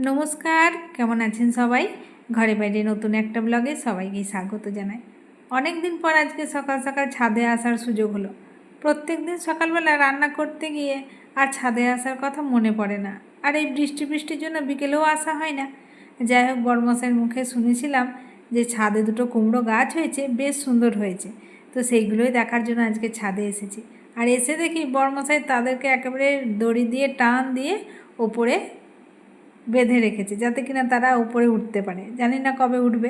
নমস্কার, কেমন আছেন সবাই? ঘরে বাইরে নতুন একটা ব্লগে সবাইকে স্বাগত জানাই। অনেক দিন পর আজকে সকাল সকাল ছাদে আসার সুযোগ হলো। প্রত্যেক দিন সকালবেলা রান্না করতে গিয়ে আর ছাদে আসার কথা মনে পড়ে না, আর এই বৃষ্টির জন্য বিকেলেও আসা হয় না। যাই হোক, বড়মশাইয়ের মুখে শুনেছিলাম যে ছাদে দুটো কুমড়ো গাছ হয়েছে, বেশ সুন্দর হয়েছে। তো সেইগুলোই দেখার জন্য আজকে ছাদে এসেছি। আর এসে দেখি বড়মশাই তাদেরকে একেবারে দড়ি দিয়ে টান দিয়ে ওপরে বেঁধে রেখেছে, যাতে কিনা তারা উপরে উঠতে পারে। জানি না কবে উঠবে।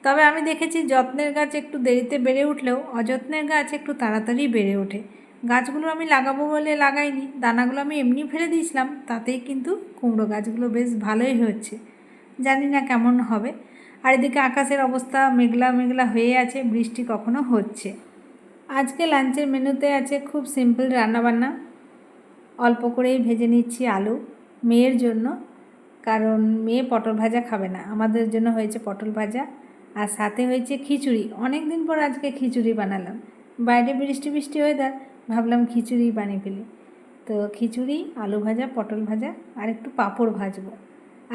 তবে আমি দেখেছি যত্নের গাছ একটু দেরিতে বেড়ে উঠলেও অযত্নের গাছ একটু তাড়াতাড়ি বেড়ে ওঠে। গাছগুলো আমি লাগাবো বলে লাগাইনি, দানাগুলো আমি এমনি ফেলে দিয়েছিলাম, তাতেই কিন্তু কুমড়ো গাছগুলো বেশ ভালোই হচ্ছে। জানি না কেমন হবে। আর এদিকে আকাশের অবস্থা মেঘলা মেঘলা হয়ে আছে, বৃষ্টি কখনো হচ্ছে। আজকে লাঞ্চের মেনুতে আছে খুব সিম্পল রান্নাবান্না। অল্প করেই ভেজে নিচ্ছি আলু মেয়ের জন্য, কারণ মেয়ে পটল ভাজা খাবে না। আমাদের জন্য হয়েছে পটল ভাজা, আর সাথে হয়েছে খিচুড়ি। অনেক দিন পর আজকে খিচুড়ি বানালাম। বাইরে বৃষ্টি বৃষ্টি ওয়েদার, ভাবলাম খিচুড়ি বানিয়ে ফেলি। তো খিচুড়ি, আলু ভাজা, পটল ভাজা আর একটু পাঁপড় ভাজবো।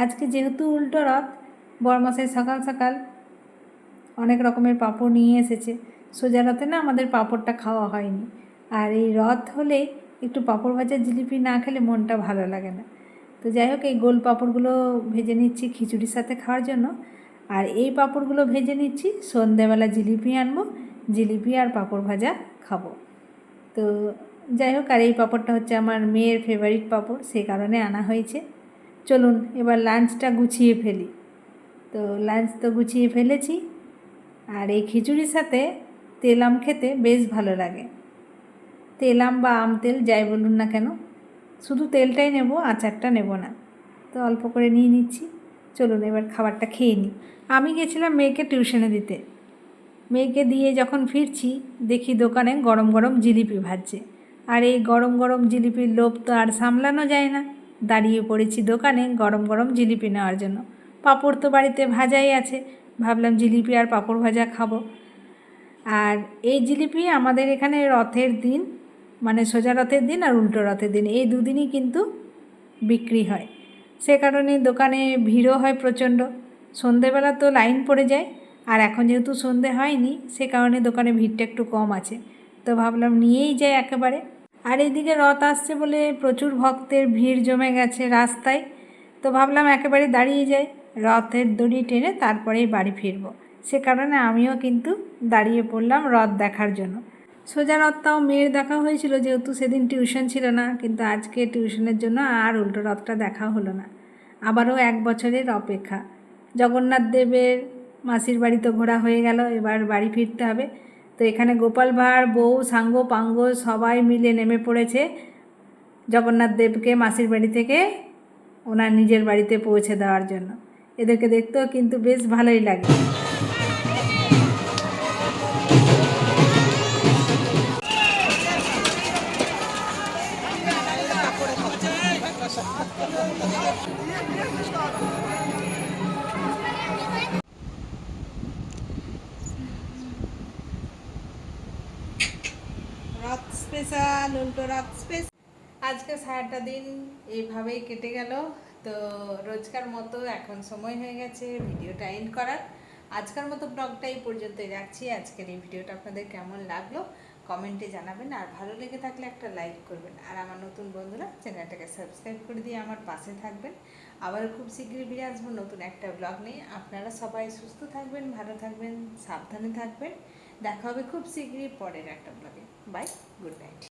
আজকে যেহেতু উল্টো রথ, বড়মশাই সকাল সকাল অনেক রকমের পাঁপড় নিয়ে এসেছে। সোজা রথে না আমাদের পাঁপড়টা খাওয়া হয়নি, আর এই রথ হলে একটু পাঁপড় ভাজা জিলিপি না খেলে মনটা ভালো লাগে না। তো যাই হোক, এই গোল পাঁপড়গুলো ভেজে নিচ্ছি খিচুড়ির সাথে খাওয়ার জন্য। আর এই পাঁপড়গুলো ভেজে নিচ্ছি, সন্ধেবেলা জিলিপি আনবো, জিলিপি আর পাঁপড় ভাজা খাবো। তো যাই হোক, আর এই পাঁপড়টা হচ্ছে আমার মেয়ের ফেভারিট পাঁপড়, সেই কারণে আনা হয়েছে। চলুন এবার লাঞ্চটা গুছিয়ে ফেলি। তো লাঞ্চ তো গুছিয়ে ফেলেছি। আর এই খিচুড়ির সাথে তেল আম খেতে বেশ ভালো লাগে। তেল আম বা আম তেল যাই বলুন না কেন, শুধু তেলটাই নেব, আচারটা নেব না। তো অল্প করে নিয়ে নিচ্ছি। চলুন এবার খাবারটা খেয়ে নিই। আমি গেছিলাম মেয়েকে টিউশনে দিতে। মেয়েকে দিয়ে যখন ফিরছি, দেখি দোকানে গরম গরম জিলিপি ভাজছে। আর এই গরম গরম জিলিপির লোভ তো আর সামলানো যায় না। দাঁড়িয়ে পড়েছি দোকানে গরম গরম জিলিপি নেওয়ার জন্য। পাঁপড় তো বাড়িতে ভাজাই আছে, ভাবলাম জিলিপি আর পাঁপড় ভাজা খাবো। আর এই জিলিপি আমাদের এখানে রথের দিন, মানে সোজা রথের দিন আর উল্টো রথের দিন, এই দুদিনই কিন্তু বিক্রি হয়। সে কারণে দোকানে ভিড়ও হয় প্রচণ্ড। সন্ধেবেলা তো লাইন পড়ে যায়, আর এখন যেহেতু সন্ধে হয়নি, সে কারণে দোকানে ভিড়টা একটু কম আছে। তো ভাবলাম নিয়েই যাই একেবারে। আর এইদিকে রথ আসছে বলে প্রচুর ভক্তের ভিড় জমে গেছে রাস্তায়। তো ভাবলাম একেবারে দাঁড়িয়ে যাই, রথের দড়ি টেনে তারপরেই বাড়ি ফিরব। সে কারণে আমিও কিন্তু দাঁড়িয়ে পড়লাম রথ দেখার জন্য। সোজা রথটাও মেয়ের দেখা হয়েছিল, যেহেতু সেদিন টিউশন ছিল না, কিন্তু আজকে টিউশনের জন্য আর উল্টো রথটা দেখা হলো না। আবারও 1 বছরের অপেক্ষা। জগন্নাথ দেবের মাসির বাড়ি তো ঘোরা হয়ে গেল, এবার বাড়ি ফিরতে হবে। তো এখানে গোপাল ভাঁড়, বউ, সাঙ্গ পাঙ্গ সবাই মিলে নেমে পড়েছে জগন্নাথ দেবকে মাসির বাড়ি থেকে ওনার নিজের বাড়িতে পৌঁছে দেওয়ার জন্য। এদেরকে দেখতেও কিন্তু বেশ ভালোই লাগে। রথ স্পেশাল, উল্টো রথ স্পেশাল। আজকে সারাটা দিন এইভাবেই কেটে গেল। তো রোজকার মতো এখন সময় হয়ে গেছে ভিডিওটা এন্ড করার। আজকের মতো ব্লগটা এই পর্যন্তই রাখছি। আজকের এই ভিডিওটা আপনাদের কেমন লাগলো কমেন্টে জানাবেন, আর ভালো লেগে থাকলে একটা লাইক করবেন, আর আমার নতুন বন্ধুরা চ্যানেলটাকে সাবস্ক্রাইব করে দিয়ে আমার পাশে থাকবেন। আবার খুব শীঘ্রই ফিরে আসবো নতুন একটা ব্লগ নিয়ে। আপনারা সবাই সুস্থ থাকবেন, ভালো থাকবেন, সাবধানে থাকবেন। দেখা হবে খুব শীঘ্রই পরের একটা ব্লগে। Bye, good night.